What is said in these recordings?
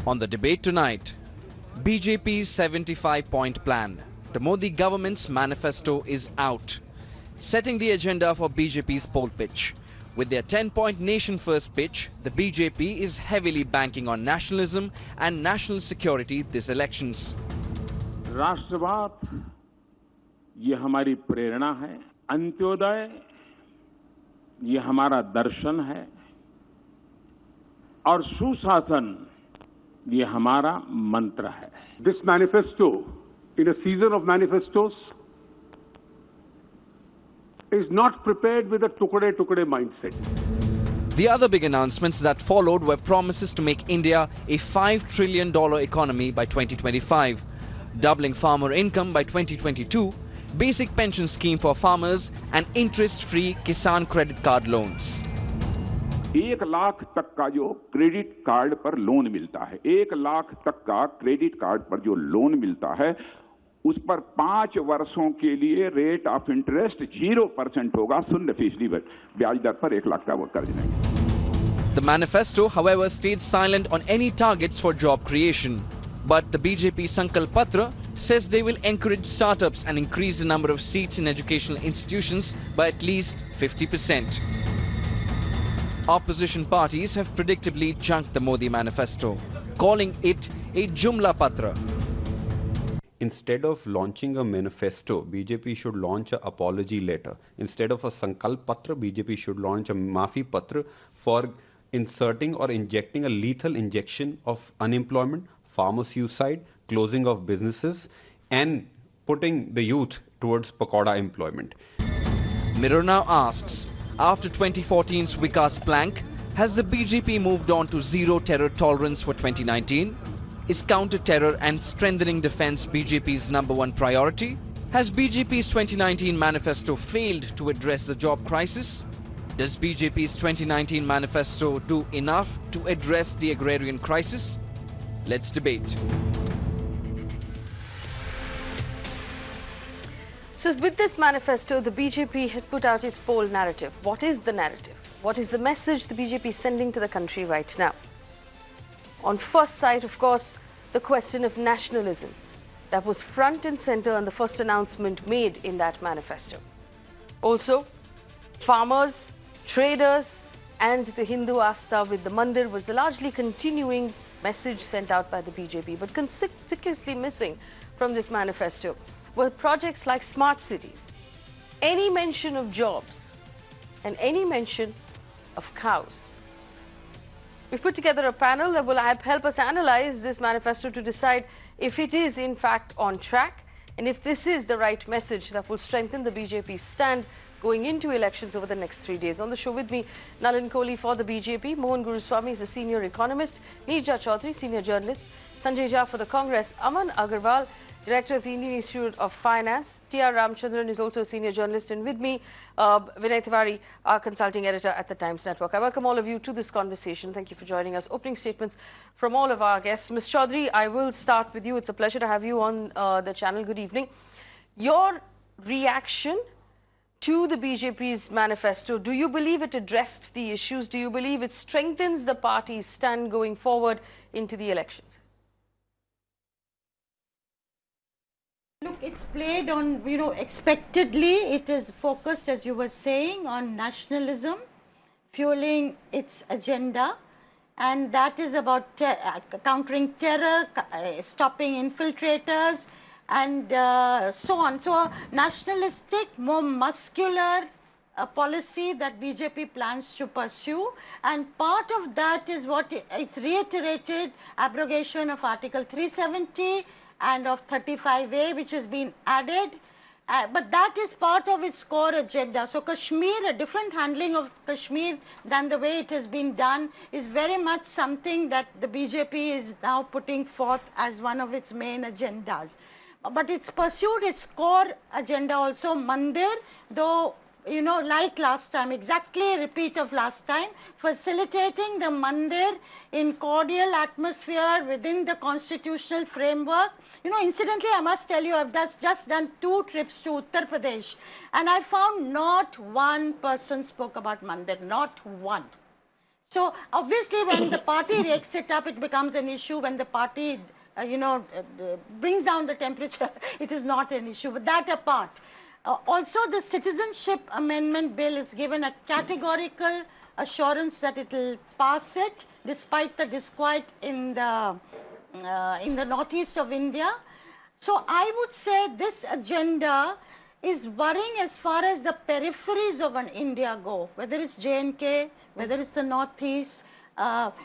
On the debate tonight, BJP's 75-point plan. The Modi government's manifesto is out, setting the agenda for BJP's poll pitch. With their 10-point nation-first pitch, the BJP is heavily banking on nationalism and national security this elections. राष्ट्रवाद ये हमारी प्रेरणा है, अंत्योदय ये हमारा दर्शन है और सुशासन ये हमारा मंत्र है. This manifesto, in a season of manifestos, is not prepared with a tukade mindset. The other big announcements that followed were promises to make India a $5 trillion economy by 2025, doubling farmer income by 2022, basic pension scheme for farmers and interest-free Kisan credit card loans. 1 lakh तक का जो credit card पर loan मिलता है, 1 लाख तक का credit card पर जो लोन मिलता है, उस पर 5 वर्षों के लिए रेट ऑफ इंटरेस्ट 0% होगा, 0% ब्याज दर पर 1 लाख का वो कर्ज नहीं. The manifesto, however, stayed silent on any targets for job creation. But the BJP Sankalp Patra says they will encourage startups and increase the number of seats in educational institutions by at least 50%. Opposition parties have predictably junked the Modi manifesto, calling it a Jumla Patra. Instead of launching a manifesto, BJP should launch an apology letter. Instead of a Sankalp Patra, BJP should launch a Maafi Patra for inserting or injecting a lethal injection of unemployment, farmer suicide, closing of businesses, and putting the youth towards pakoda employment. Mirror Now asks, after 2014's Vikas plank, has the BJP moved on to zero terror tolerance for 2019? Is counter-terror and strengthening defence BJP's #1 priority? Has BJP's 2019 manifesto failed to address the job crisis? Does BJP's 2019 manifesto do enough to address the agrarian crisis? Let's debate. So with this manifesto, the BJP has put out its poll narrative. What is the narrative? What is the message the BJP is sending to the country right now? On first sight, of course, the question of nationalism that was front and center in the first announcement made in that manifesto. Also, farmers, traders and the Hindu Astha with the Mandir was a largely continuing message sent out by the BJP. But conspicuously missing from this manifesto were projects like smart cities, any mention of jobs and any mention of cows. We've put together a panel that will help us analyze this manifesto to decide if it is in fact on track and if this is the right message that will strengthen the BJP's stand going into elections over the next 3 days. On the show with me, Nalin Kohli for the BJP, Mohan Guruswamy is a senior economist, Neerja Chaudhary, senior journalist, Sanjay Jha for the Congress, Aman Agarwal, Director of the Indian Institute of Finance, T.R. Ramchandran is also a senior journalist, and with me, Vinay Tiwari, our consulting editor at the Times Network. I welcome all of you to this conversation. Thank you for joining us. Opening statements from all of our guests. Ms. Chaudhary, I will start with you. It's a pleasure to have you on the channel. Good evening. Your reaction to the BJP's manifesto, do you believe it addressed the issues? Do you believe it strengthens the party's stand going forward into the elections? Look, it's played on, expectedly. It is focused, as you were saying, on nationalism, fueling its agenda. And that is about countering terror, stopping infiltrators, and so on. So a nationalistic, more muscular policy that BJP plans to pursue, and part of that is what it's reiterated, abrogation of Article 370 and of 35A, which has been added, but that is part of its core agenda. So Kashmir, a different handling of Kashmir than the way it has been done, is very much something that the BJP is now putting forth as one of its main agendas. But it's pursued its core agenda also, Mandir, though, like last time, exactly a repeat of last time, facilitating the Mandir in cordial atmosphere within the constitutional framework. Incidentally, I must tell you, I've just done 2 trips to Uttar Pradesh, and I found not one person spoke about Mandir, not one. So obviously when the party rakes it up, it becomes an issue. When the party, brings down the temperature, it is not an issue. But that apart, also the Citizenship Amendment Bill is given a categorical assurance that it will pass it, despite the disquiet in the northeast of India. So I would say this agenda is worrying as far as the peripheries of an India go, whether it's J&K, whether it's the northeast,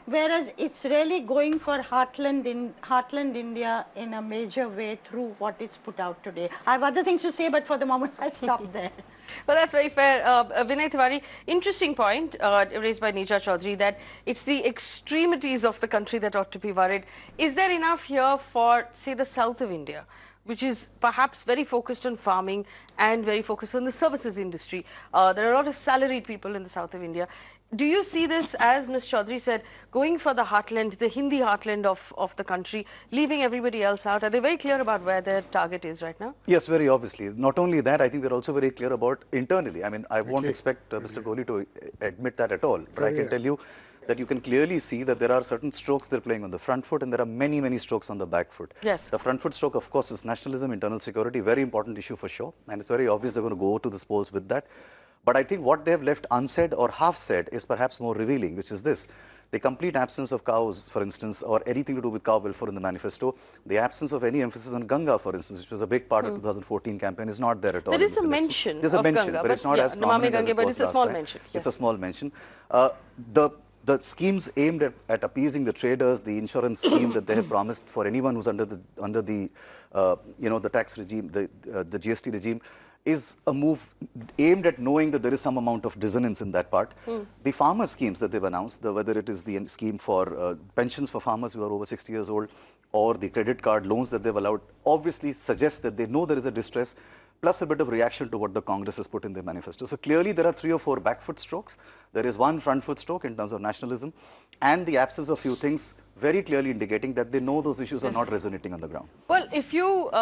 whereas it's really going for heartland India in a major way through what it's put out today. I have other things to say, but for the moment I'll stop there. Well, that's very fair. Vinay Tiwari, interesting point raised by Nisha Chaudhary, that it's the extremities of the country that ought to be worried. Is there enough here for, say, the south of India, which is perhaps very focused on farming and very focused on the services industry? There are a lot of salaried people in the south of India. Do you see this, as Ms. Chaudhary said, going for the heartland, the Hindi heartland of the country, leaving everybody else out? Are they very clear about where their target is right now? Yes, very obviously. Not only that, I think they're also very clear about internally. I mean, I won't expect Mr. Kohli to admit that at all, but I can tell you that you can clearly see that there are certain strokes they're playing on the front foot, and there are many, many strokes on the back foot. Yes. The front foot stroke, of course, is nationalism, internal security, very important issue for sure, and it's very obvious they're going to go to the polls with that. But I think what they have left unsaid or half said is perhaps more revealing, which is this. The complete absence of cows, for instance, or anything to do with cow welfare in the manifesto, the absence of any emphasis on Ganga, for instance, which was a big part of the 2014 campaign, is not there at all. There is a mention There's a mention, Ganga, but it's not as prominent as it was but it's a small mention. Yes. It's a small mention. The schemes aimed at appeasing the traders, the insurance scheme that they have promised for anyone who's under the tax regime, the GST regime, is a move aimed at knowing that there is some amount of dissonance in that part. The farmer schemes that they've announced, whether it is the scheme for pensions for farmers who are over 60 years old, or the credit card loans that they've allowed, obviously suggests that they know there is a distress, plus a bit of reaction to what the Congress has put in their manifesto. So clearly there are 3 or 4 back foot strokes. There is one front foot stroke in terms of nationalism, and the absence of few things very clearly indicating that they know those issues are not resonating on the ground. Well, if you're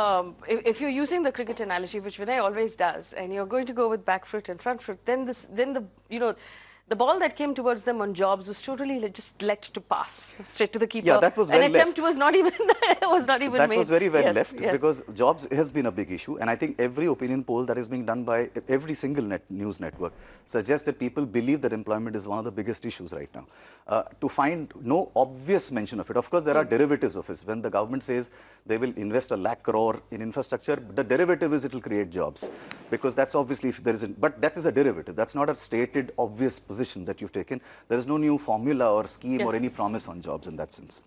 using the cricket analogy, which Vinay always does, and you're going to go with back foot and front foot, then the ball that came towards them on jobs was totally just let to pass straight to the keeper. Yeah, that was well An attempt left. was not even made. That was very well left, yes. because jobs has been a big issue, and I think every opinion poll that is being done by every single news network suggests that people believe that employment is one of the biggest issues right now. To find no obvious mention of it, of course there are derivatives of it. When the government says they will invest 1 lakh crore in infrastructure, the derivative is it will create jobs, because that's obviously, if there isn't, but that is a derivative. That's not a stated obvious position that you've taken. There is no new formula or scheme or any promise on jobs in that sense.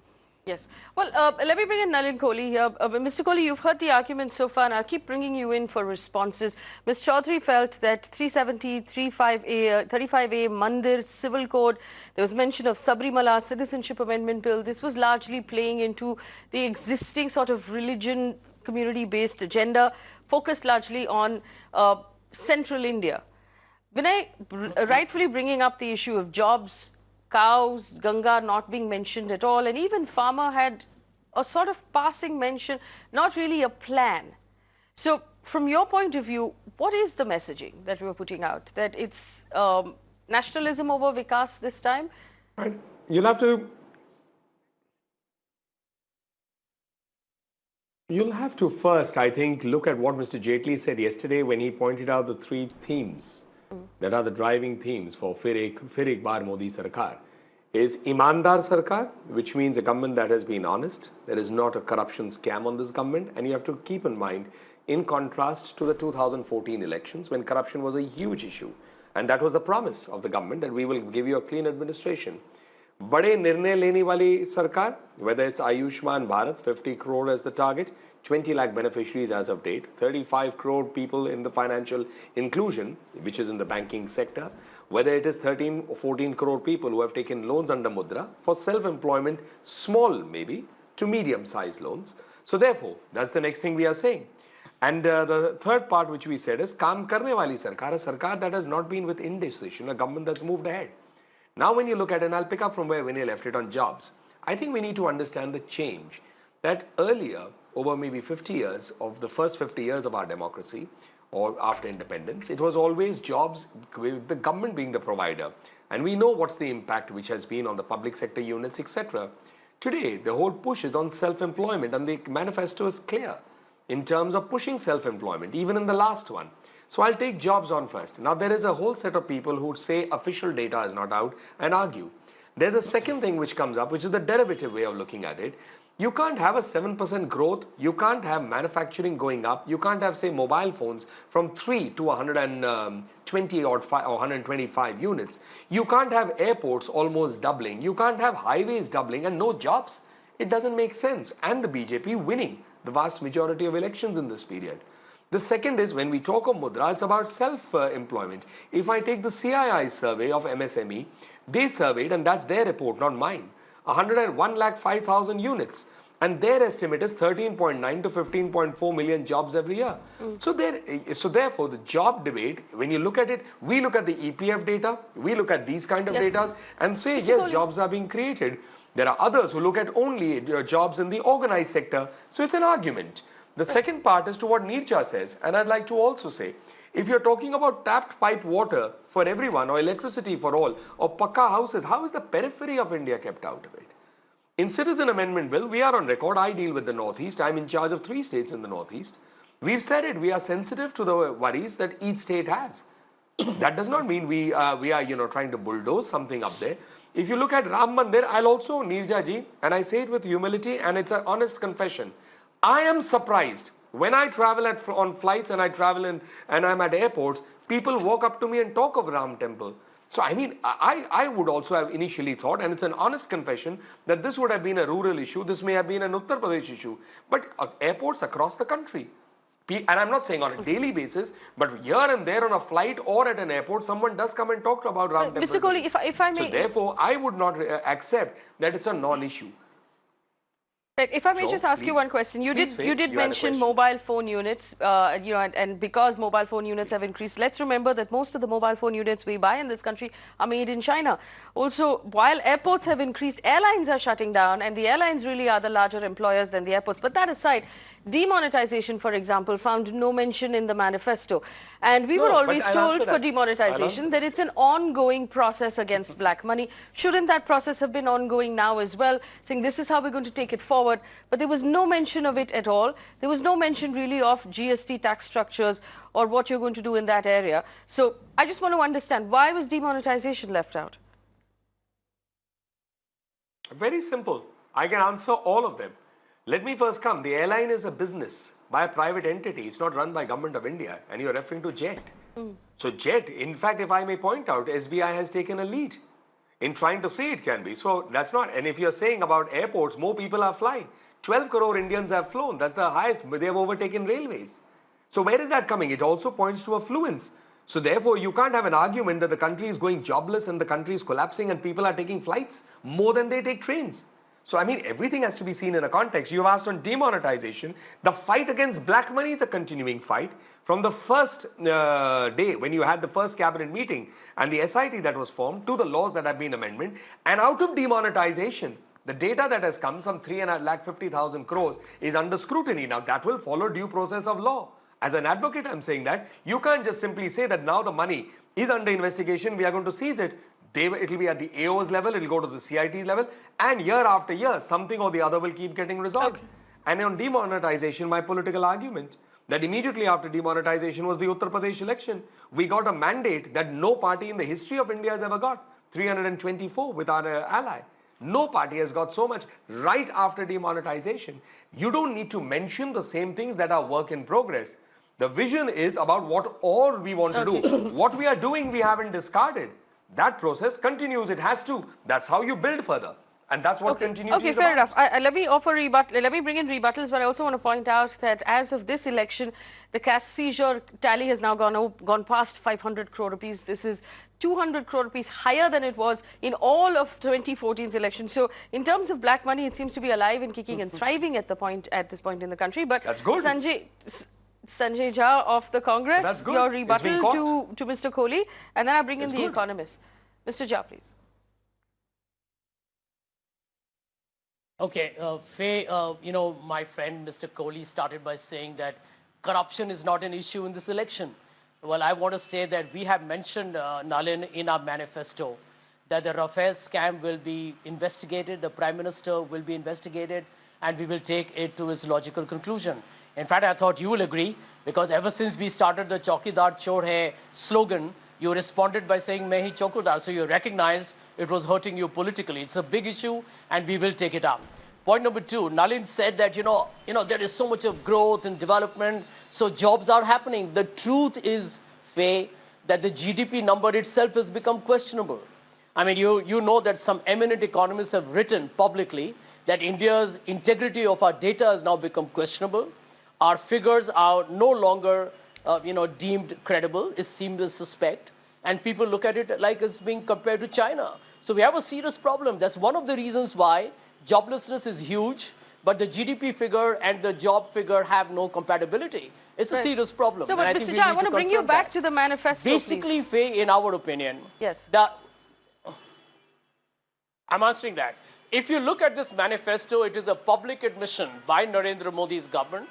Yes. Well, let me bring in Nalin Kohli here. Mr. Kohli, you've heard the arguments so far, and I'll keep bringing you in for responses. Ms. Chaudhary felt that 370, 35A, Mandir, Civil Code, there was mention of Sabrimala, Citizenship Amendment Bill. This was largely playing into the existing sort of religion, community-based agenda, focused largely on central India. Vinay, rightfully bringing up the issue of jobs, cows, Ganga not being mentioned at all, and even farmer had a sort of passing mention, not really a plan. So from your point of view, what is the messaging that we're putting out? That it's nationalism over Vikas this time? Right. You'll have to first, I think, look at what Mr. Jaitley said yesterday when he pointed out the 3 themes that are the driving themes for Fir ek baar Modi Sarkar. Is Imandar Sarkar, which means a government that has been honest. There is not a corruption scam on this government, and you have to keep in mind, in contrast to the 2014 elections, when corruption was a huge issue, and that was the promise of the government, that we will give you a clean administration. Bade nirnay lene wali sarkar, whether it's Ayushman Bharat, 50 crore as the target, 20 lakh beneficiaries as of date, 35 crore people in the financial inclusion, which is in the banking sector, whether it is 13 or 14 crore people who have taken loans under Mudra for self-employment, small maybe, to medium-sized loans. So therefore, that's the next thing we are saying. And the third part which we said is Kaam Karne Wali Sarkar, a Sarkar that has not been with indecision, a government that's moved ahead. Now when you look at, and I'll pick up from where Vinay left it on jobs, I think we need to understand the change that earlier, over maybe 50 years, of the first 50 years of our democracy, or after independence, it was always jobs with the government being the provider. And we know what's the impact which has been on the public sector units, etc. Today, the whole push is on self-employment, and the manifesto is clear in terms of pushing self-employment, even in the last one. So I'll take jobs on first. Now, there is a whole set of people who say official data is not out and argue. There's a second thing which comes up, which is the derivative way of looking at it. You can't have a 7% growth. You can't have manufacturing going up. You can't have, say, mobile phones from 3 to 120 or 125 units. You can't have airports almost doubling. You can't have highways doubling and no jobs. It doesn't make sense. And the BJP winning the vast majority of elections in this period. The second is, when we talk of Mudra, it's about self-employment. If I take the CII survey of MSME, they surveyed, and that's their report, not mine, 101,05,000 units. And their estimate is 13.9 to 15.4 million jobs every year. So therefore, the job debate, when you look at it, we look at the EPF data, we look at these kind of data and say, yes, jobs are being created. There are others who look at only jobs in the organized sector. So it's an argument. The second part is to what Neerja says, and I'd like to also say, if you're talking about tapped pipe water for everyone, or electricity for all, or pakka houses, how is the periphery of India kept out of it? In Citizen Amendment Bill, we are on record. I deal with the Northeast. I'm in charge of 3 states in the Northeast. We've said it. We are sensitive to the worries that each state has. That does not mean we are trying to bulldoze something up there. If you look at Ram Mandir, I'll also, Neerja ji, and I say it with humility, and it's an honest confession, I am surprised when I travel on flights and I travel and I'm at airports, people walk up to me and talk of Ram Temple. So I mean, I would also have initially thought, and it's an honest confession, that this would have been a rural issue, this may have been an Uttar Pradesh issue, but airports across the country. And I'm not saying on a daily basis, but here and there on a flight or at an airport, someone does come and talk about Ram Temple. Mr. Kohli, if I may... So therefore, I would not accept that it's a non-issue. Right. If I may just ask you one question, you did mention mobile phone units, and because mobile phone units have increased, let's remember that most of the mobile phone units we buy in this country are made in China. Also, while airports have increased, airlines are shutting down, and the airlines really are the larger employers than the airports. But that aside, demonetization, for example, found no mention in the manifesto. And we were always told for demonetization that it's an ongoing process against black money. Shouldn't that process have been ongoing now as well, saying this is how we're going to take it forward? But there was no mention of it at all. There was no mention really of GST tax structures or what you're going to do in that area. So I just want to understand, why was demonetization left out? Very simple. I can answer all of them. Let me first come. The airline is a business by a private entity. It's not run by Government of India. And you're referring to Jet. So Jet, in fact, if I may point out, SBI has taken a lead in trying to say it can be. So that's not, and if you're saying about airports, more people are flying. 12 crore Indians have flown. That's the highest. They have overtaken railways. So where is that coming? It also points to affluence. So therefore, you can't have an argument that the country is going jobless and the country is collapsing and people are taking flights more than they take trains. So I mean, everything has to be seen in a context. You've asked on demonetization. The fight against black money is a continuing fight. From the first day when you had the first cabinet meeting and the SIT that was formed to the laws that have been amended, and out of demonetization, the data that has come, some 350,000 crores, is under scrutiny. Now that will follow due process of law. As an advocate, I'm saying that you can't just simply say that now the money is under investigation, we are going to seize it. It will be at the AO's level, it will go to the CIT level, and year after year, something or the other will keep getting resolved. And on demonetization, my political argument, that immediately after demonetization was the Uttar Pradesh election. We got a mandate that no party in the history of India has ever got, 324 with our ally. No party has got so much right after demonetization. You don't need to mention the same things that are work in progress. The vision is about what all we want to do. What we are doing, we haven't discarded. That process continues. It has to. That's how you build further. And that's what continues. Okay, fair enough. Let me offer let me bring in rebuttals, but I also want to point out that as of this election, the cash seizure tally has now gone past 500 crore rupees. This is 200 crore rupees higher than it was in all of 2014's election. So in terms of black money, it seems to be alive and kicking and thriving at this point in the country. But that's good. Sanjay Jha of the Congress, your rebuttal to Mr. Kohli, and then I bring in the Economist. Mr. Jha, please. Okay, Faye, my friend Mr. Kohli started by saying that corruption is not an issue in this election. Well, I want to say that we have mentioned, Nalin, in our manifesto that the Rafael scam will be investigated, the Prime Minister will be investigated, and we will take it to its logical conclusion. In fact, I thought you will agree, because ever since we started the Chaukidar Chor Hai slogan, you responded by saying, Main hi Chaukidar, so you recognized it was hurting you politically. It's a big issue, and we will take it up. Point number two, Nalin said that, there is so much of growth and development, so jobs are happening. The truth is, Faye, that the GDP number itself has become questionable. I mean, you know that some eminent economists have written publicly that India's integrity of our data has now become questionable. Our figures are no longer, deemed credible. It seems suspect. And people look at it like it's being compared to China. So we have a serious problem. That's one of the reasons why joblessness is huge, but the GDP figure and the job figure have no compatibility. It's a serious problem. No, but Mr. Jha, I want to bring you back to the manifesto, basically, please. Faye, in our opinion, yes, I'm answering that. If you look at this manifesto, it is a public admission by Narendra Modi's government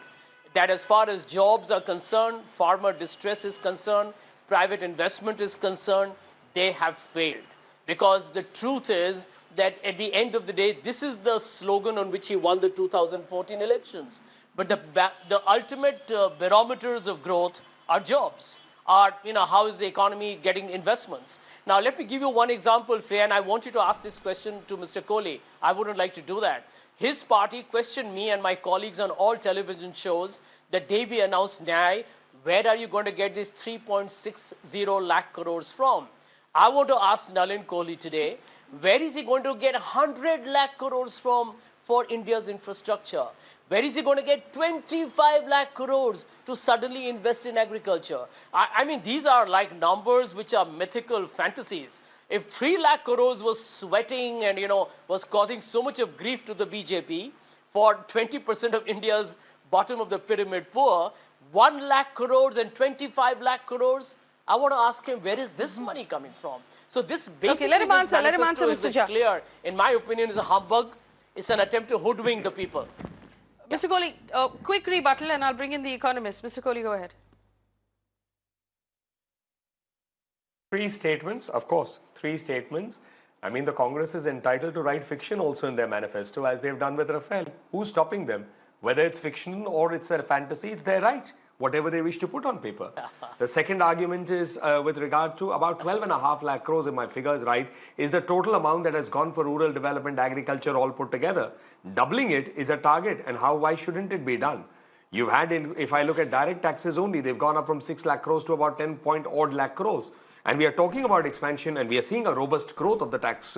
that as far as jobs are concerned, farmer distress is concerned, private investment is concerned, they have failed. Because the truth is that at the end of the day, this is the slogan on which he won the 2014 elections. But the ultimate barometers of growth are jobs, are, how is the economy getting investments. Now, let me give you one example, Faye, and I want you to ask this question to Mr. Kohli. I wouldn't like to do that. His party questioned me and my colleagues on all television shows the day we announced Nyay, where are you going to get this 3.60 lakh crores from? I want to ask Nalin Kohli today, where is he going to get 100 lakh crores from for India's infrastructure? Where is he going to get 25 lakh crores to suddenly invest in agriculture? I mean, these are like numbers which are mythical fantasies. If 3 lakh crores was sweating and, was causing so much of grief to the BJP for 20% of India's bottom of the pyramid poor, 1 lakh crores and 25 lakh crores, I want to ask him, where is this money coming from? So this basically, let him answer, Mr. Jha. Clear, in my opinion, is a humbug. It's an attempt to hoodwink the people. Mr. Kohli, quick rebuttal, and I'll bring in the economist. Mr. Kohli, go ahead. 3 statements, of course, 3 statements. I mean, the Congress is entitled to write fiction also in their manifesto, as they've done with Rafael. Who's stopping them? Whether it's fiction or it's a fantasy, it's their right, whatever they wish to put on paper. The second argument is with regard to about 12.5 lakh crores, if my figure is right, is the total amount that has gone for rural development, agriculture all put together. Doubling it is a target, and why shouldn't it be done? You've had, if I look at direct taxes only, they've gone up from 6 lakh crores to about 10-odd lakh crores. And we are talking about expansion, and we are seeing a robust growth of the tax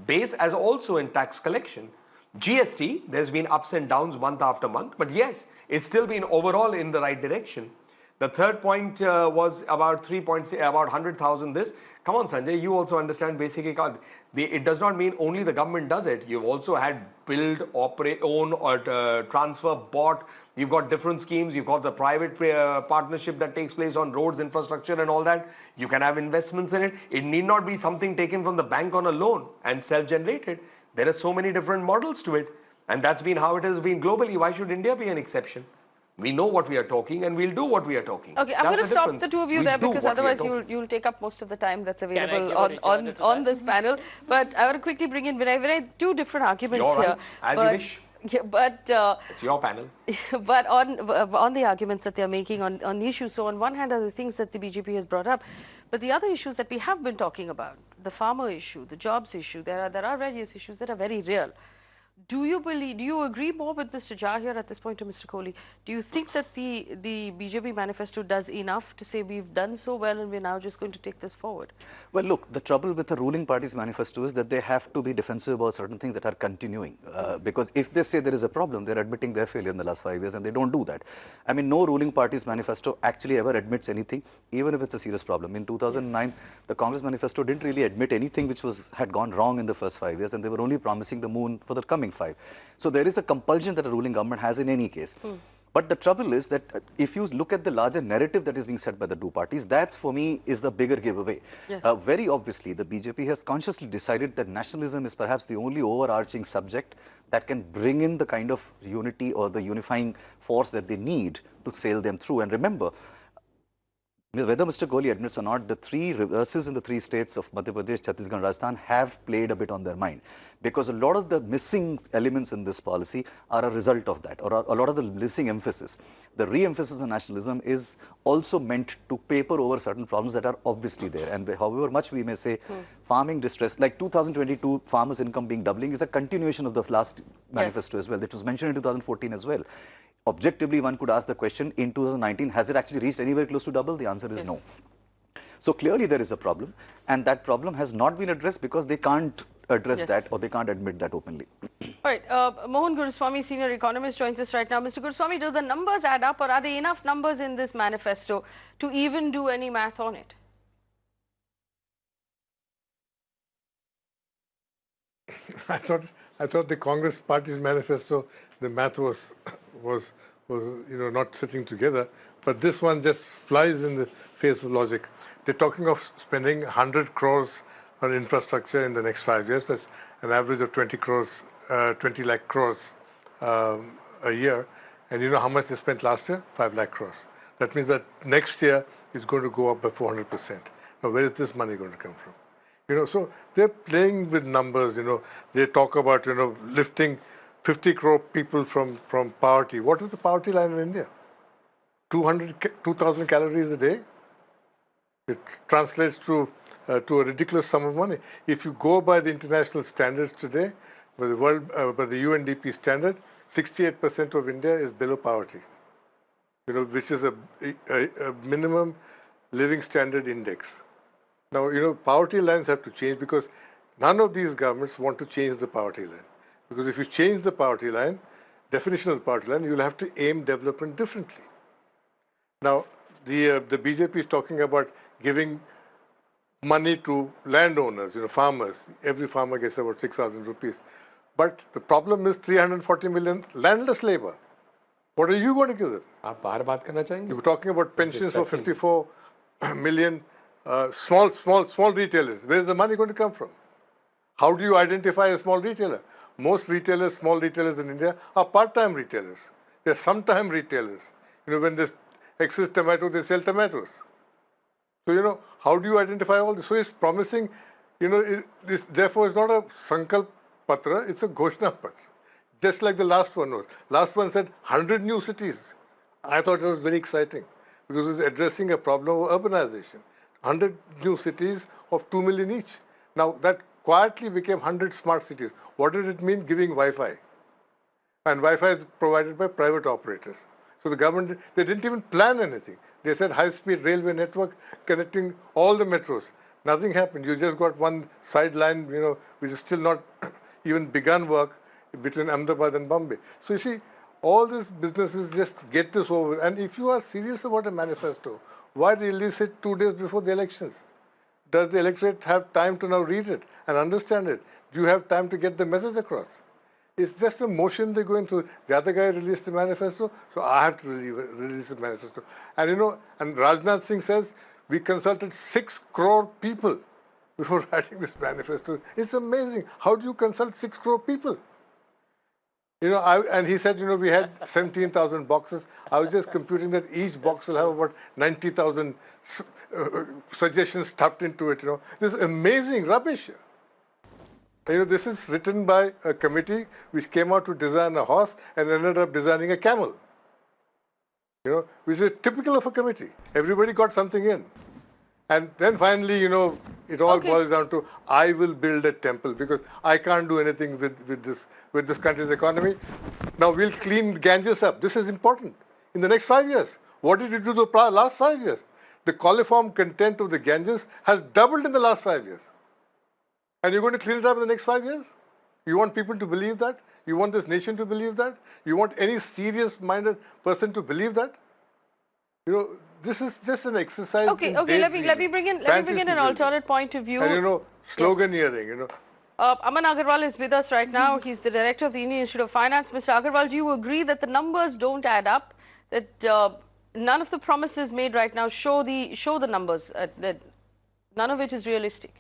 base as also in tax collection. GST, there's been ups and downs month after month, but yes, it's still been overall in the right direction. The third point was about 3 points, about 100,000 this. Come on, Sanjay, you also understand basic economy. It does not mean only the government does it. You've also had build, operate, own, or transfer, bought. You've got different schemes. You've got the private partnership that takes place on roads, infrastructure and all that. You can have investments in it. It need not be something taken from the bank on a loan and self-generated. There are so many different models to it. And that's been how it has been globally. Why should India be an exception? We know what we are talking, and we'll do what we are talking. Okay, I'm going to stop the two of you there, because otherwise you'll take up most of the time that's available on this panel. But I want to quickly bring in Vinay. Two different arguments here. As you wish. Yeah, but it's your panel. But on the arguments that they're making on the issues, so on one hand are the things that the BJP has brought up, but the other issues that we have been talking about, the farmer issue, the jobs issue, there are various issues that are very real. Do you agree more with Mr. Jha here at this point, to Mr. Kohli? Do you think that the BJP manifesto does enough to say we've done so well and we're now just going to take this forward? Well, look, the trouble with the ruling party's manifesto is that they have to be defensive about certain things that are continuing. Because if they say there is a problem, they're admitting their failure in the last 5 years, and they don't do that. I mean, no ruling party's manifesto actually ever admits anything, even if it's a serious problem. In 2009, yes, the Congress manifesto didn't really admit anything which had gone wrong in the first 5 years, and they were only promising the moon for the coming 5. So there is a compulsion that a ruling government has in any case. But the trouble is that if you look at the larger narrative that is being set by the two parties, that's for me is the bigger giveaway. Yes. Very obviously, the BJP has consciously decided that nationalism is perhaps the only overarching subject that can bring in the kind of unity or the unifying force that they need to sail them through. And remember, Whether Mr. Kohli admits or not, the three reverses in the three states of Madhya Pradesh, Chhattisgarh and Rajasthan have played a bit on their mind, because a lot of the missing elements in this policy are a result of that, or a lot of the missing emphasis. The re-emphasis on nationalism is also meant to paper over certain problems that are obviously there. And however much we may say farming distress, like 2022 farmers' income being doubling is a continuation of the last manifesto as well. That was mentioned in 2014 as well. Objectively, one could ask the question, in 2019, has it actually reached anywhere close to double? The answer is no. So clearly there is a problem, and that problem has not been addressed because they can't address that, or they can't admit that openly. All right, Mohan Guruswamy, senior economist, joins us right now. Mr. Guruswamy, do the numbers add up, or are there enough numbers in this manifesto to even do any math on it? I thought the Congress Party's manifesto, the math was not sitting together, but this one just flies in the face of logic. They're talking of spending 100 crores on infrastructure in the next 5 years. That's an average of 20 lakh crores a year. And you know how much they spent last year? 5 lakh crores. That means that next year is going to go up by 400%. Now, where is this money going to come from? So they're playing with numbers. They talk about lifting 50 crore people from poverty. What is the poverty line in India? 2,000 calories a day. It translates to a ridiculous sum of money. If you go by the international standards today, by the UNDP standard, 68% of India is below poverty. Which is a minimum living standard index. Now, poverty lines have to change, because none of these governments want to change the poverty line. Because if you change the poverty line, definition of the poverty line, you'll have to aim development differently. Now, the BJP is talking about giving money to landowners, farmers. Every farmer gets about 6,000 rupees. But the problem is 340 million landless labor. What are you going to give them? You're talking about pensions for 54 million small retailers. Where's the money going to come from? How do you identify a small retailer? Most retailers, small retailers in India, are part-time retailers. They're sometime retailers. When there's excess tomato, they sell tomatoes. So, how do you identify all this? So it's promising, this therefore is not a Sankalp Patra, it's a Ghoshna Patra. Just like the last one was. Last one said 100 new cities. I thought it was very exciting, because it was addressing a problem of urbanization. 100 new cities of 2 million each. Now, that quietly became 100 smart cities. What did it mean? Giving Wi-Fi. And Wi-Fi is provided by private operators. So the government, they didn't even plan anything. They said high-speed railway network connecting all the metros. Nothing happened. You just got one sideline, which is still not even begun work between Ahmedabad and Bombay. So you see, all these businesses just get this over. And if you are serious about a manifesto, why release it 2 days before the elections? Does the electorate have time to now read it and understand it? Do you have time to get the message across? It's just a motion they're going through. The other guy released a manifesto, so I have to release a manifesto. And and Rajnath Singh says, we consulted 6 crore people before writing this manifesto. It's amazing. How do you consult 6 crore people? And he said, we had 17,000 boxes. I was just computing that each box will have about 90,000 suggestions stuffed into it. This is amazing rubbish. This is written by a committee which came out to design a horse and ended up designing a camel. Which is typical of a committee. Everybody got something in. And then finally, it all boils down to, I will build a temple, because I can't do anything with this country's economy. Now we'll clean Ganges up. This is important. In the next 5 years, what did you do the last 5 years? The coliform content of the Ganges has doubled in the last 5 years. And you're going to clean it up in the next 5 years? You want people to believe that? You want this nation to believe that? You want any serious-minded person to believe that? This is just an exercise. Okay. Let me bring in an alternate point of view. And sloganeering. Aman Agarwal is with us right now. He's the director of the Indian Institute of Finance. Mr. Agarwal, do you agree that the numbers don't add up? That none of the promises made right now show the numbers? That none of it is realistic.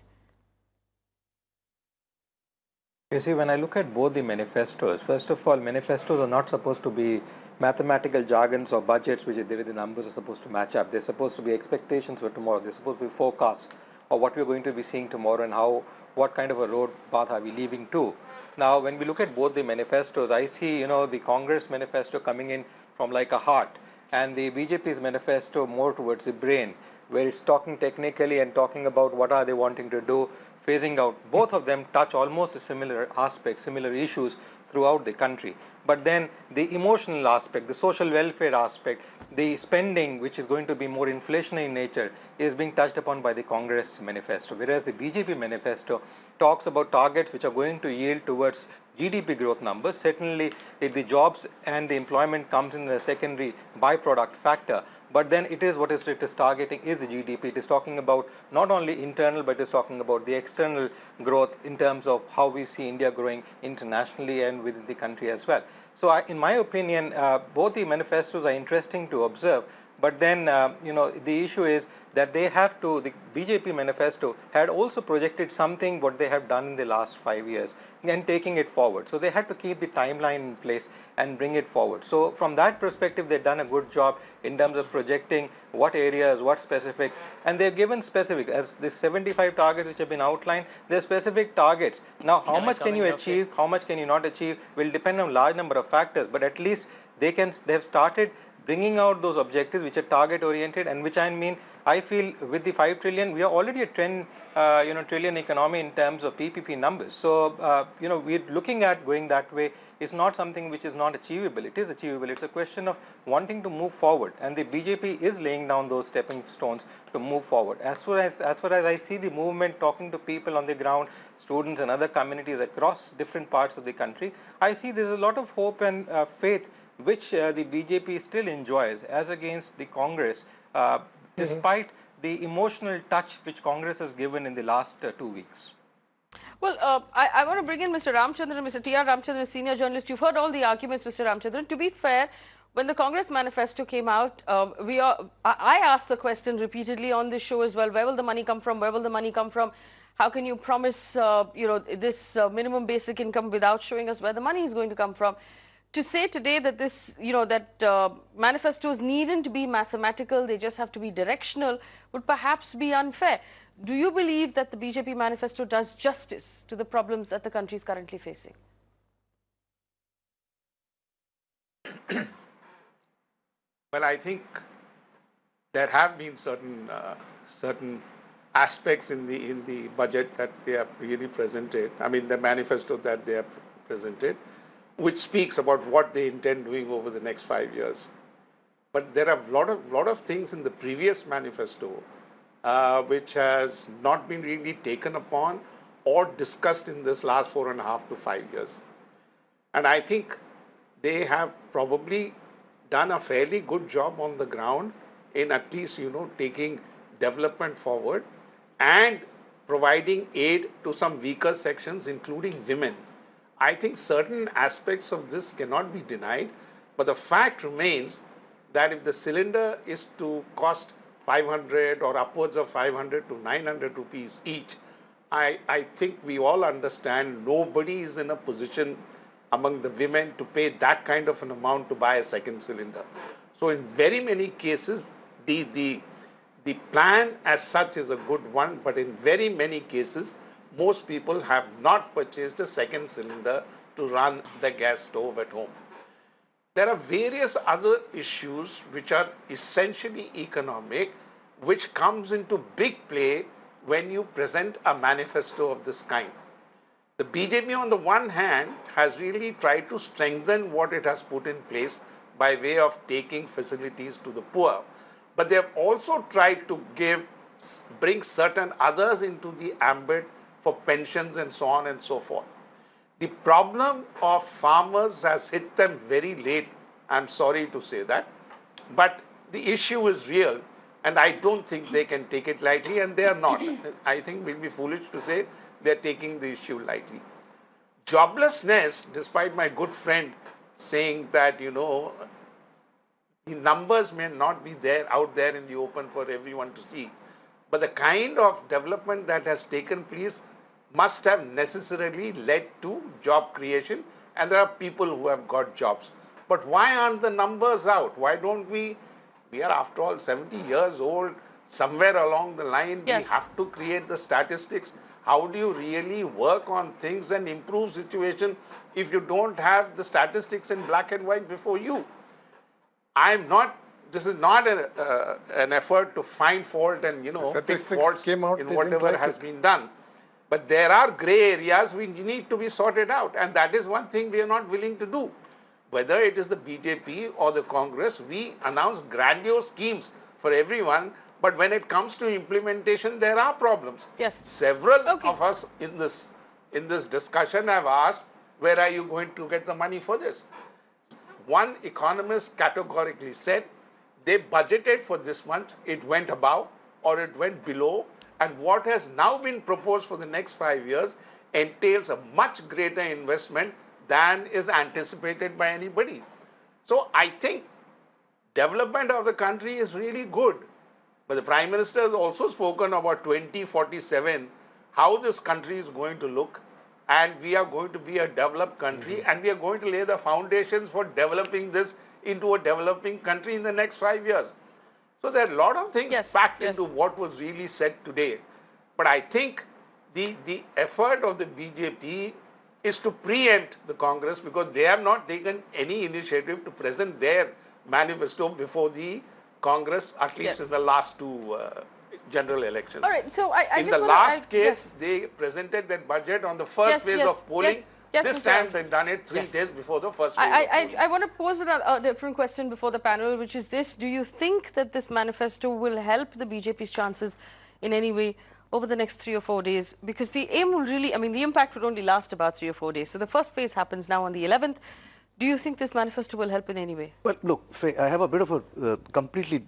You see, when I look at both the manifestos, first of all, manifestos are not supposed to be mathematical jargons or budgets which the numbers are supposed to match up. They're supposed to be expectations for tomorrow. They're supposed to be forecasts of what we're going to be seeing tomorrow and what kind of a road path are we leaving to. Now, when we look at both the manifestos, I see, the Congress manifesto coming in from like a heart, and the BJP's manifesto more towards the brain, where it's talking technically and talking about what are they wanting to do, phasing out. Both of them touch almost a similar aspects, similar issues throughout the country. But then the emotional aspect, the social welfare aspect, the spending, which is going to be more inflationary in nature, is being touched upon by the Congress manifesto, whereas the BJP manifesto talks about targets which are going to yield towards GDP growth numbers. Certainly, if the jobs and the employment comes in the secondary byproduct factor, but then it is what it is targeting is the GDP. It is talking about not only internal, but it is talking about the external growth in terms of how we see India growing internationally and within the country as well. So, in my opinion, both the manifestos are interesting to observe, but then the issue is that they have to, the BJP manifesto had also projected something what they have done in the last 5 years and taking it forward. So, they had to keep the timeline in place and bring it forward. So, from that perspective, they've done a good job in terms of projecting what areas, what specifics, and they've given specific, as the 75 targets which have been outlined, they're specific targets. Now, how much can you achieve, how much can you not achieve will depend on large number of factors, but at least they have started bringing out those objectives which are target oriented, and which I feel with the 5 trillion, we are already a 10 trillion economy in terms of PPP numbers. So, we're looking at going that way is not something which is not achievable. It is achievable. It's a question of wanting to move forward, and the BJP is laying down those stepping stones to move forward. As far as I see the movement, talking to people on the ground, students and other communities across different parts of the country, I see there's a lot of hope and faith which the BJP still enjoys as against the Congress, despite the emotional touch which Congress has given in the last 2 weeks. Well, I want to bring in Mr. Ramchandran, Mr. T.R. Ramchandran, senior journalist. You've heard all the arguments, Mr. Ramchandran. To be fair, when the Congress manifesto came out, I asked the question repeatedly on this show as well. Where will the money come from? Where will the money come from? How can you promise, this minimum basic income without showing us where the money is going to come from? To say today that this, manifestos needn't be mathematical, they just have to be directional, would perhaps be unfair. Do you believe that the BJP manifesto does justice to the problems that the country is currently facing? Well, I think there have been certain aspects in the budget that they have really presented. I mean, the manifesto that they have presented, which speaks about what they intend doing over the next 5 years. But there are a lot of things in the previous manifesto which has not been really taken upon or discussed in this last 4.5 to 5 years. And I think they have probably done a fairly good job on the ground in at least, taking development forward and providing aid to some weaker sections, including women. I think certain aspects of this cannot be denied, but the fact remains that if the cylinder is to cost 500 or upwards of 500 to 900 rupees each, I think we all understand nobody is in a position among the women to pay that kind of an amount to buy a second cylinder. So in very many cases, the plan as such is a good one, but in very many cases, most people have not purchased a second cylinder to run the gas stove at home. There are various other issues which are essentially economic, which comes into big play when you present a manifesto of this kind. The BJP on the one hand has really tried to strengthen what it has put in place by way of taking facilities to the poor, but they have also tried to bring certain others into the ambit for pensions and so on and so forth. The problem of farmers has hit them very late, I'm sorry to say that, but the issue is real and I don't think they can take it lightly, and they are not. I think we'll be foolish to say they're taking the issue lightly. Joblessness, despite my good friend saying that, the numbers may not be out there in the open for everyone to see, but the kind of development that has taken place must have necessarily led to job creation, and there are people who have got jobs. But why aren't the numbers out? Why don't we are after all 70 years old, somewhere along the line, we have to create the statistics. How do you really work on things and improve situation if you don't have the statistics in black and white before you? This is not an effort to find fault and, pick faults in whatever has been done. But there are gray areas which need to be sorted out. And that is one thing we are not willing to do. Whether it is the BJP or the Congress, we announce grandiose schemes for everyone. But when it comes to implementation, there are problems. Yes. Several of us in this discussion have asked, where are you going to get the money for this? One economist categorically said, they budgeted for this month, it went above or it went below, and what has now been proposed for the next 5 years entails a much greater investment than is anticipated by anybody. So I think development of the country is really good. But the Prime Minister has also spoken about 2047, how this country is going to look, and we are going to be a developed country, and we are going to lay the foundations for developing this into a developing country in the next 5 years. So there are a lot of things packed into what was really said today. But I think the effort of the BJP is to preempt the Congress, because they have not taken any initiative to present their manifesto before the Congress, at least in the last two general elections. All right, so in the last case, they presented that budget on the first phase of polling. This time they've done it 3 days before the first phase. I want to pose a different question before the panel, which is this. Do you think that this manifesto will help the BJP's chances in any way over the next 3 or 4 days? Because the aim will really, the impact would only last about 3 or 4 days. So the first phase happens now on the 11th. Do you think this manifesto will help in any way? Well, look, Faye, I have a bit of a completely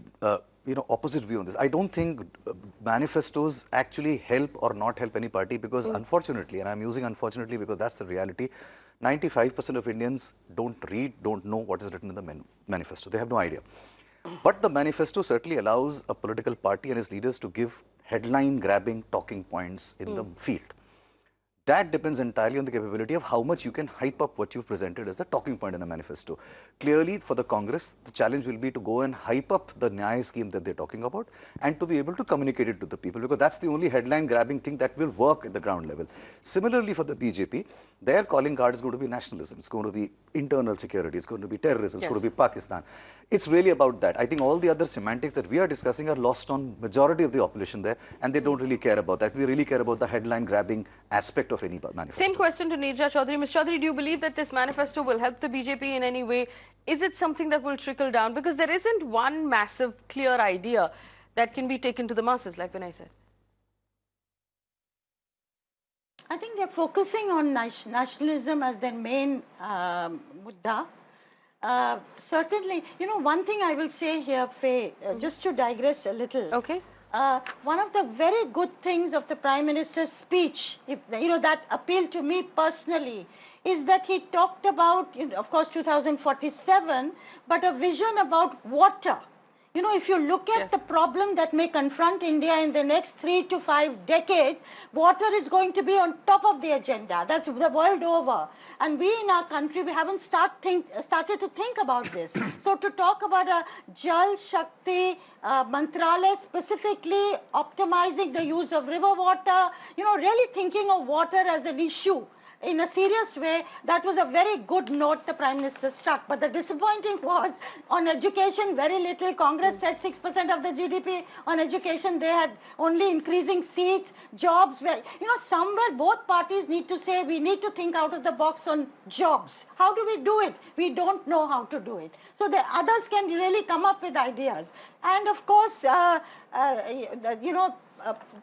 opposite view on this. I don't think manifestos actually help or not help any party, because unfortunately, and I'm using unfortunately because that's the reality, 95% of Indians don't read, don't know what is written in the manifesto. They have no idea. But the manifesto certainly allows a political party and its leaders to give headline-grabbing talking points in the field. That depends entirely on the capability of how much you can hype up what you've presented as the talking point in a manifesto. Clearly, for the Congress, the challenge will be to go and hype up the Nyaya scheme that they're talking about and to be able to communicate it to the people, because that's the only headline-grabbing thing that will work at the ground level. Similarly, for the BJP, their calling card is going to be nationalism. It's going to be internal security. It's going to be terrorism. It's going to be Pakistan. It's really about that. I think all the other semantics that we are discussing are lost on majority of the opposition there, and they don't really care about that. They really care about the headline-grabbing aspect of any manifesto. Same question to Neerja Chaudhary. Ms. Chaudhary, do you believe that this manifesto will help the BJP in any way? Is it something that will trickle down? Because there isn't one massive, clear idea that can be taken to the masses, like Vinay said. I think they're focusing on nationalism as their main mudda. Certainly, one thing I will say here, Faye, just to digress a little. Okay. One of the very good things of the Prime Minister's speech, that appealed to me personally, is that he talked about, of course, 2047, but a vision about water. If you look at the problem that may confront India in the next 3 to 5 decades, water is going to be on top of the agenda. That's the world over. And we in our country, we haven't started to think about this. So to talk about a Jal Shakti Mantralaya, specifically optimizing the use of river water, really thinking of water as an issue in a serious way, that was a very good note the Prime Minister struck. But the disappointing was on education, very little. Congress said 6% of the GDP on education. They had only increasing seats, jobs. Somewhere both parties need to say we need to think out of the box on jobs. How do we do it? We don't know how to do it. So the others can really come up with ideas. And of course,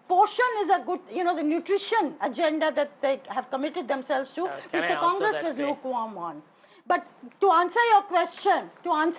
portion is a good, the nutrition agenda that they have committed themselves to, which the Congress was lukewarm on. But to answer your question, on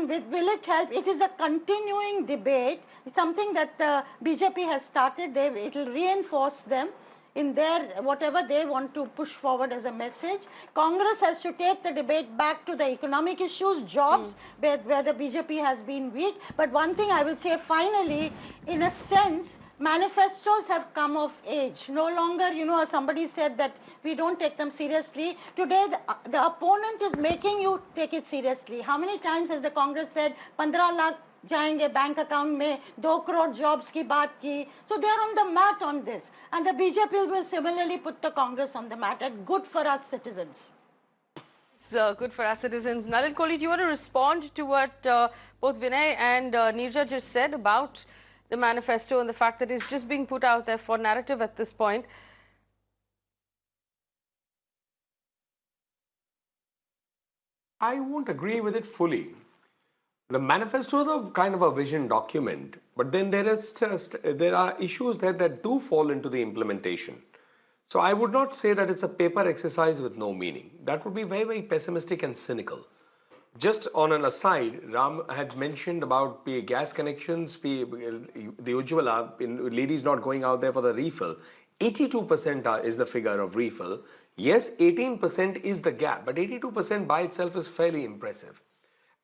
will it help, it is a continuing debate. It's something that the BJP has started. It will reinforce them in their, whatever they want to push forward as a message. Congress has to take the debate back to the economic issues, jobs, where the BJP has been weak. But one thing I will say finally, in a sense, manifestos have come of age. No longer, you know, somebody said that we don't take them seriously. Today, the opponent is making you take it seriously. How many times has the Congress said, 15 lakh jayenge bank account mein, 2 crore jobs ki baat ki. So they are on the mat on this. And the BJP will similarly put the Congress on the mat. And good for us citizens. It's good for us citizens. Nalin Kohli, do you want to respond to what both Vinay and Neerja just said about the manifesto and the fact that it's just being put out there for narrative at this point? I won't agree with it fully. The manifesto is a kind of a vision document, but then there are issues that do fall into the implementation. So I would not say that it's a paper exercise with no meaning. That would be very, very pessimistic and cynical. Just on an aside, Ram had mentioned about gas connections, the Ujjwala, ladies not going out there for the refill. 82% is the figure of refill. Yes, 18% is the gap, but 82% by itself is fairly impressive.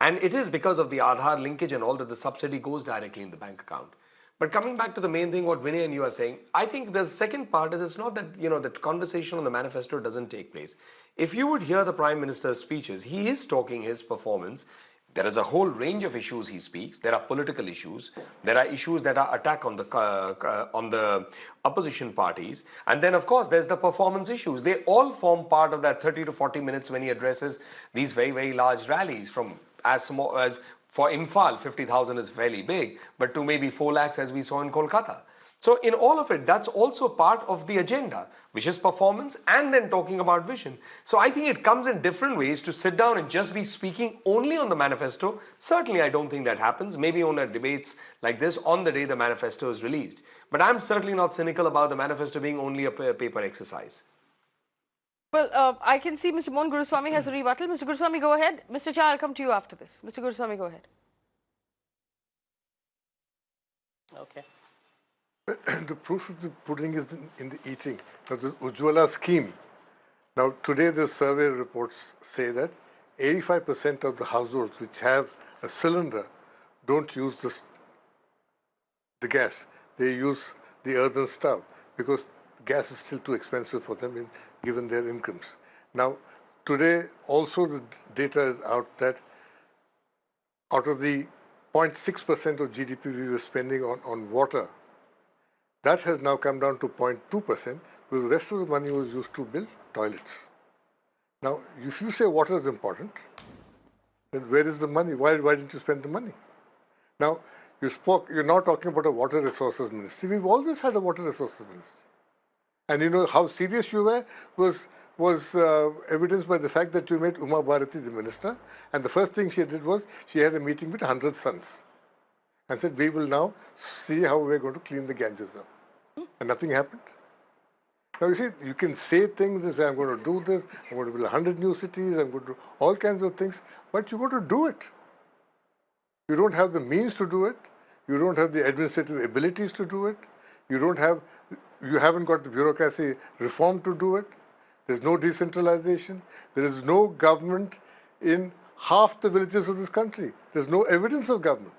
And it is because of the Aadhaar linkage and all that the subsidy goes directly in the bank account. But coming back to the main thing, what Vinay and you are saying, I think the second part is it's not that, you know, that conversation on the manifesto doesn't take place. If you would hear the Prime Minister's speeches, he is talking his performance. There is a whole range of issues he speaks. There are political issues. There are issues that are attack on the opposition parties. And then, of course, there's the performance issues. They all form part of that 30 to 40 minutes when he addresses these very, very large rallies from as small as, for Imphal, 50,000 is fairly big, but to maybe 4 lakhs as we saw in Kolkata. So in all of it, that's also part of the agenda, which is performance and then talking about vision. So I think it comes in different ways. To sit down and just be speaking only on the manifesto, certainly I don't think that happens. Maybe on debates like this on the day the manifesto is released. But I'm certainly not cynical about the manifesto being only a paper exercise. Well, I can see Mr. Mohan Guruswamy has a rebuttal. Mr. Guruswamy, go ahead. Mr. Cha, I'll come to you after this. Mr. Guruswamy, go ahead. Okay. The proof of the pudding is in the eating. Now, the Ujjwala scheme. Now, today the survey reports say that 85% of the households which have a cylinder don't use the gas. They use the earthen stove because gas is still too expensive for them given their incomes. Now, today also the data is out that out of the 0.6% of GDP we were spending on water, that has now come down to 0.2% because the rest of the money was used to build toilets. Now, if you say water is important, then where is the money? Why didn't you spend the money? Now, you're now talking about a water resources ministry. We've always had a water resources ministry. And you know how serious you were was evidenced by the fact that you made Uma Bharati the minister, and the first thing she did was she had a meeting with 100 sons and said, we will now see how we're going to clean the Ganges up. And nothing happened. Now you see, you can say things and say, I'm going to do this, I'm going to build 100 new cities, I'm going to do all kinds of things, but you've got to do it. You don't have the means to do it. You don't have the administrative abilities to do it. You haven't got the bureaucracy reform to do it. There's no decentralization. There is no government in half the villages of this country. There's no evidence of government.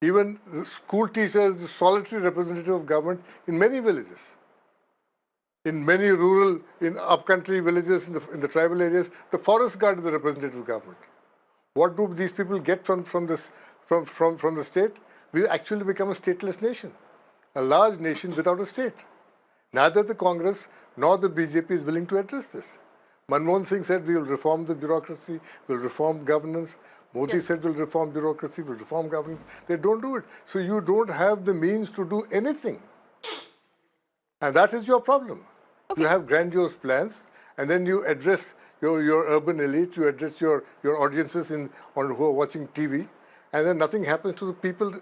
Even the school teachers, the solitary representative of government in many villages. In many rural, in upcountry villages, in the tribal areas, the forest guard is the representative of government. What do these people get from the state? We actually become a stateless nation. A large nation without a state. Neither the Congress nor the BJP is willing to address this. Manmohan Singh said we will reform the bureaucracy, we'll reform governance. Modi said we'll reform bureaucracy, we'll reform governance. They don't do it. So you don't have the means to do anything. And that is your problem. Okay. You have grandiose plans, and then you address your urban elite, you address your audiences who are watching TV, and then nothing happens to the people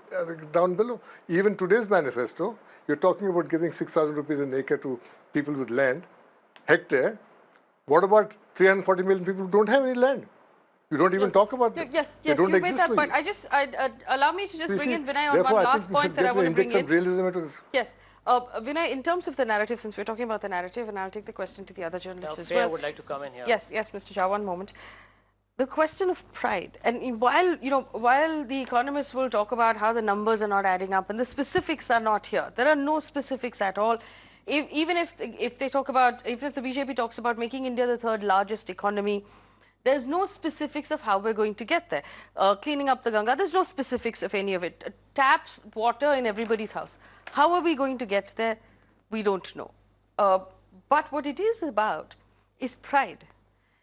down below. Even today's manifesto, you're talking about giving 6,000 rupees an acre to people with land, hectare. What about 340 million people who don't have any land? You don't even talk about them. Yes, you made that point. Allow me to just bring in Vinay on one last point that I want to bring in. Realism into this. Yes. Vinay, in terms of the narrative, since we're talking about the narrative, and I'll take the question to the other journalists as well. I would like to come in here. Yes, Mr. Jha, one moment. The question of pride, and while the economists will talk about how the numbers are not adding up and the specifics are not here, there are no specifics at all. Even if the BJP talks about making India the third largest economy, there's no specifics of how we're going to get there. Cleaning up the Ganga, there's no specifics of any of it. Tap water in everybody's house. How are we going to get there? We don't know. But what it is about is pride.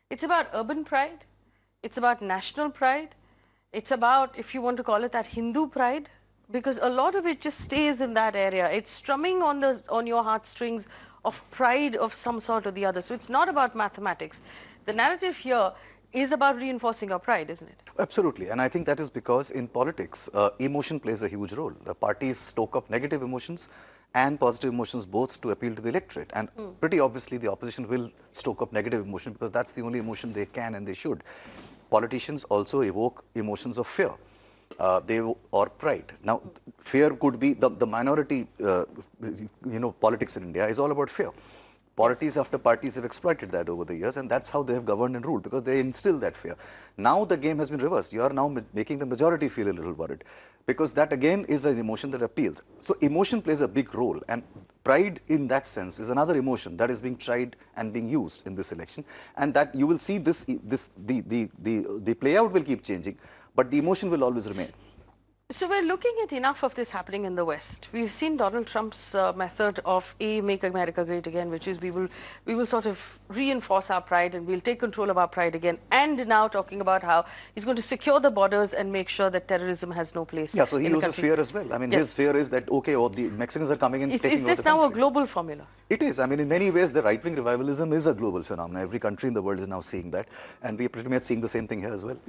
It's about urban pride. It's about national pride. It's about, if you want to call it that, Hindu pride, because a lot of it just stays in that area. It's strumming on your heartstrings of pride of some sort or the other. So it's not about mathematics. The narrative here is about reinforcing our pride, isn't it? Absolutely. And I think that is because in politics, emotion plays a huge role. The parties stoke up negative emotions and positive emotions both to appeal to the electorate. And pretty obviously the opposition will stoke up negative emotion because that's the only emotion they can and they should. Politicians also evoke emotions of fear or pride. Now, fear could be the minority, politics in India is all about fear. Parties after parties have exploited that over the years, and that's how they have governed and ruled, because they instill that fear. Now the game has been reversed. You are now making the majority feel a little worried, because that again is an emotion that appeals. So emotion plays a big role, and pride in that sense is another emotion that is being tried and being used in this election, and that you will see the play out will keep changing, but the emotion will always remain. So we're looking at enough of this happening in the West. We've seen Donald Trump's method of Make America Great Again, which is we will sort of reinforce our pride and we'll take control of our pride again. And now talking about how he's going to secure the borders and make sure that terrorism has no place. Yeah, so he in the uses country. fear as well. I mean, his fear is that, okay, the Mexicans are coming in. Is this now a global formula? It is. I mean, in many ways, the right-wing revivalism is a global phenomenon. Every country in the world is now seeing that. And we are pretty much seeing the same thing here as well.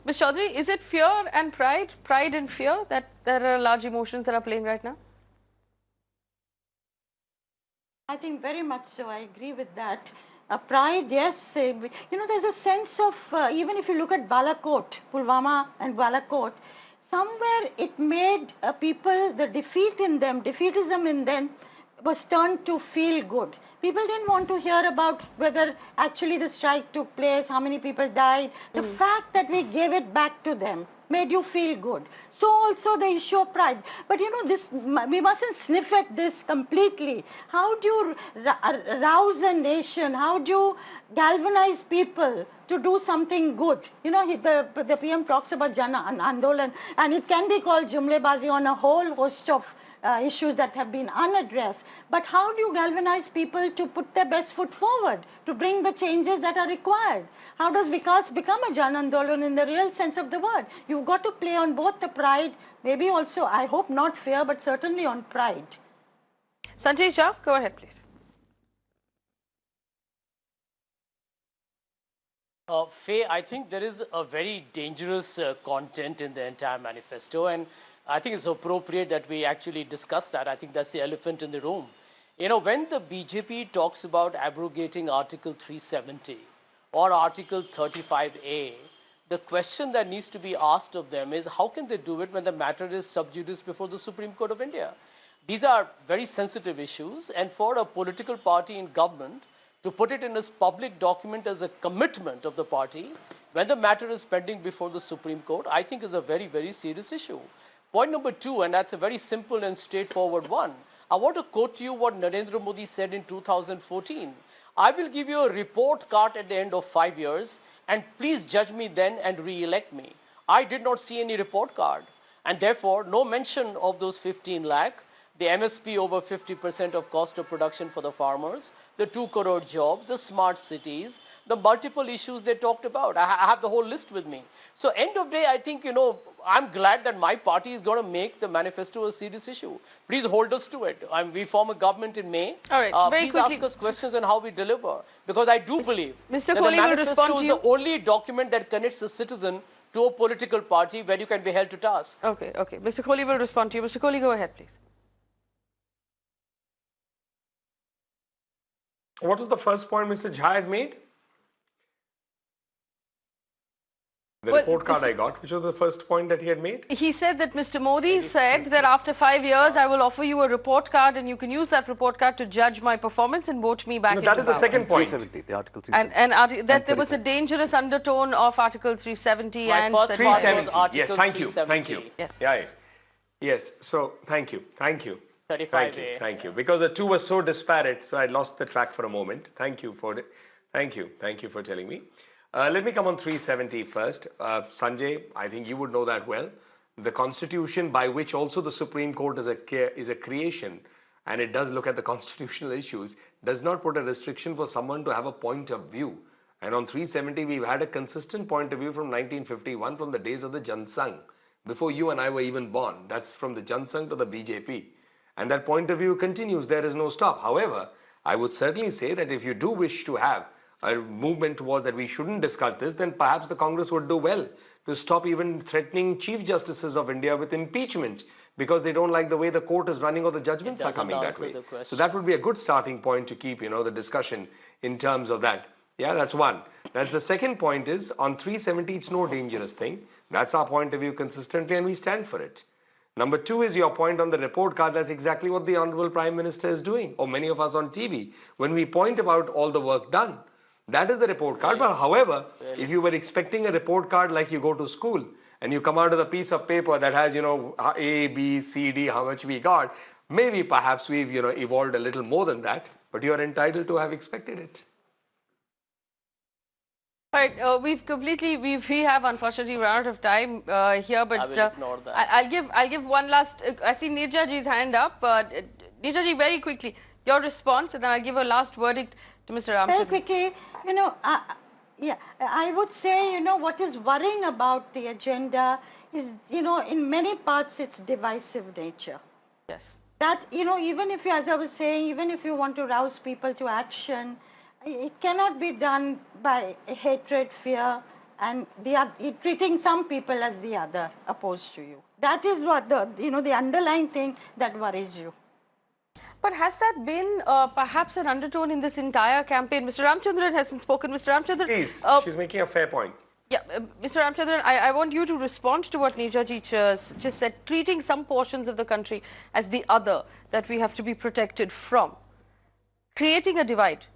Ms. Chaudhary, is it fear and pride and fear, that there are large emotions that are playing right now? I think very much so. I agree with that. Pride, yes. There's a sense of, even if you look at Balakot, Pulwama and Balakot, somewhere it made people, the defeatism in them was turned to feel good. People didn't want to hear about whether actually the strike took place, how many people died. The fact that we gave it back to them made you feel good. So also the issue of pride. But we mustn't sniff at this completely. How do you rouse a nation? How do you galvanize people to do something good? The PM talks about Jana Andolan, and it can be called Jumlebazi on a whole host of issues that have been unaddressed. But how do you galvanize people to put their best foot forward, to bring the changes that are required? How does Vikas become a Jan Andolan in the real sense of the word? You've got to play on both the pride, maybe also, I hope not fear, but certainly on pride. Sanjay Shah, go ahead, please. Faye, I think there is a very dangerous content in the entire manifesto, and I think it's appropriate that we actually discuss that. I think that's the elephant in the room. When the BJP talks about abrogating Article 370 or Article 35A, the question that needs to be asked of them is how can they do it when the matter is sub judice before the Supreme Court of India? These are very sensitive issues, and for a political party in government to put it in its public document as a commitment of the party when the matter is pending before the Supreme Court, I think is a very, very serious issue. Point number two, and that's a very simple and straightforward one. I want to quote to you what Narendra Modi said in 2014. I will give you a report card at the end of 5 years, and please judge me then and re-elect me. I did not see any report card, and therefore no mention of those 15 lakh, the MSP over 50% of cost of production for the farmers, the 2 crore jobs, the smart cities, the multiple issues they talked about. I have the whole list with me. So end of day, I think, I'm glad that my party is going to make the manifesto a serious issue. Please hold us to it. We form a government in May. All right, very please quickly. ask us questions on how we deliver. Because I do believe Mr. that Kohli the will respond manifesto to is you. the only document that connects a citizen to a political party where you can be held to task. Okay. Mr. Kohli will respond to you. Mr. Kohli, go ahead, please. What was the first point Mr. Jha had made? The report card I got, which was the first point that he had made. He said that Mr. Modi said that after 5 years, I will offer you a report card and you can use that report card to judge my performance and vote me back into that is the power. second point. 370, the Article 370. And that there was a dangerous undertone of Article 370 My and first that- point 370. was Article Yes, thank you. 370. Thank you. Yes. Yeah, yes. Yes. So, thank you. Thank you. 35A. Thank you. Thank you. Because the two were so disparate, so I lost the track for a moment. Thank you for it. Thank you. Thank you for telling me. Let me come on 370 first. Sanjay, I think you would know that well. The Constitution, by which also the Supreme Court is a creation, and it does look at the constitutional issues, does not put a restriction for someone to have a point of view. And on 370, we've had a consistent point of view from 1951, from the days of the Jansang, before you and I were even born. That's from the Jansang to the BJP. And that point of view continues. There is no stop. However, I would certainly say that if you do wish to have a movement towards that we shouldn't discuss this, then perhaps the Congress would do well to stop even threatening Chief Justices of India with impeachment because they don't like the way the court is running or the judgments are coming that way. So that would be a good starting point to keep, the discussion in terms of that. Yeah, that's one. That's the second point is on 370, it's no dangerous thing. That's our point of view consistently and we stand for it. Number two is your point on the report card. That's exactly what the Honorable Prime Minister is doing, or many of us on TV, when we point about all the work done. That is the report card. But however, if you were expecting a report card like you go to school and you come out with a piece of paper that has, A, B, C, D, how much we got, maybe perhaps we've, evolved a little more than that, but you are entitled to have expected it. All right, we have unfortunately run out of time here, but I will ignore that. I'll give one last. I see Nirja ji's hand up. Nirja ji, very quickly, your response, and then I'll give a last verdict to Mr. Ramchandran. Very quickly, I would say, what is worrying about the agenda is, in many parts, it's divisive nature. Yes. That, even if you, as I was saying, even if you want to rouse people to action, it cannot be done by hatred, fear, and treating some people as the other opposed to you. That is what the underlying thing that worries you. But has that been perhaps an undertone in this entire campaign? Mr. Ramchandran hasn't spoken. Mr. Ramchandran, please, she's making a fair point. Yeah, Mr. Ramchandran, I want you to respond to what Nirja ji just said, treating some portions of the country as the other that we have to be protected from, creating a divide.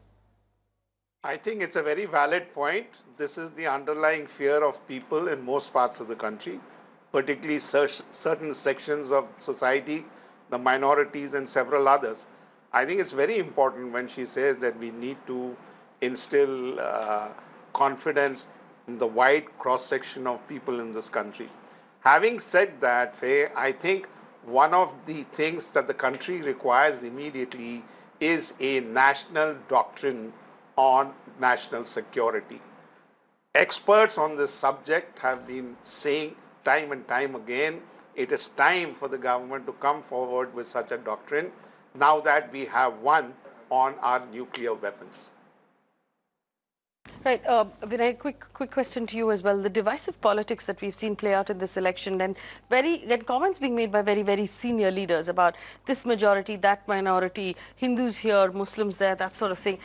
I think it's a very valid point. This is the underlying fear of people in most parts of the country, particularly certain sections of society, the minorities and several others. I think it's very important when she says that we need to instill confidence in the wide cross-section of people in this country. Having said that, Faye, I think one of the things that the country requires immediately is a national doctrine on national security. Experts on this subject have been saying time and time again, it is time for the government to come forward with such a doctrine now that we have one on our nuclear weapons. Right, Vinay, quick question to you as well. The divisive politics that we've seen play out in this election and comments being made by very, very senior leaders about this majority, that minority, Hindus here, Muslims there, that sort of thing.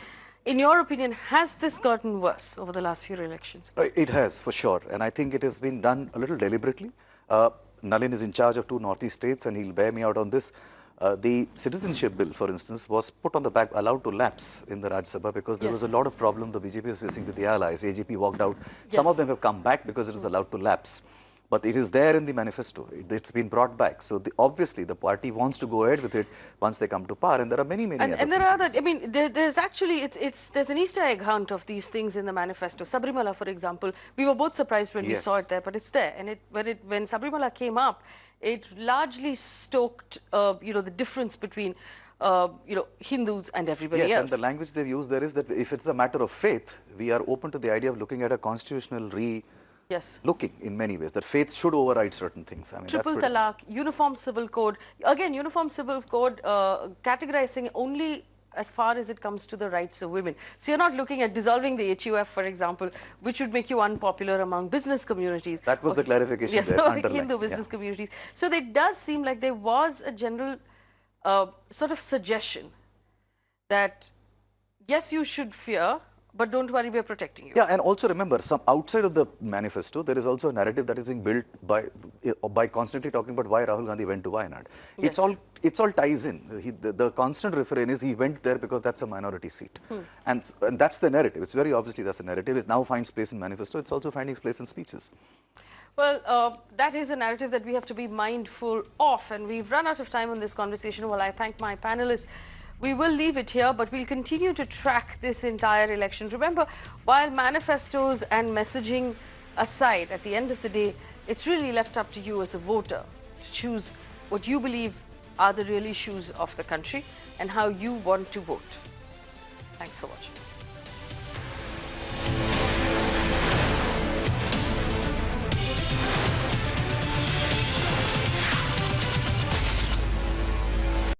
In your opinion, has this gotten worse over the last few elections? It has, for sure. And I think it has been done a little deliberately. Nalin is in charge of 2 Northeast states and he'll bear me out on this. The citizenship bill, for instance, was put on the back, allowed to lapse in the Rajya Sabha because there was a lot of problem the BJP is facing with the allies. AGP walked out. Some of them have come back because it was allowed to lapse. But it is there in the manifesto. It's been brought back. So obviously the party wants to go ahead with it once they come to power. And there are many other And there are other, I mean, there's actually, there's an Easter egg hunt of these things in the manifesto. Sabrimala, for example, we were both surprised when we saw it there, but it's there. And when Sabrimala came up, it largely stoked, the difference between Hindus and everybody else. Yes, and the language they've used there is that if it's a matter of faith, we are open to the idea of looking at a constitutional looking in many ways, that faith should override certain things. I mean, Triple talaq, uniform civil code. Again, uniform civil code categorizing only as far as it comes to the rights of women. So you're not looking at dissolving the HUF, for example, which would make you unpopular among business communities. That was the clarification there, underlying. Hindu business communities. So it does seem like there was a general sort of suggestion that, yes, you should fear, But don't worry, we're protecting you. Yeah, and also remember, some outside of the manifesto, there is also a narrative that is being built by constantly talking about why Rahul Gandhi went to Wayanad. Yes. It's all ties in. The constant refrain is he went there because that's a minority seat, and that's the narrative. It's very obviously that's the narrative. It now finds place in manifesto. It's also finding place in speeches. Well, that is a narrative that we have to be mindful of, and we've run out of time on this conversation. Well, I thank my panelists. We will leave it here, but we'll continue to track this entire election. Remember, while manifestos and messaging aside, at the end of the day, it's really left up to you as a voter to choose what you believe are the real issues of the country and how you want to vote. Thanks for watching.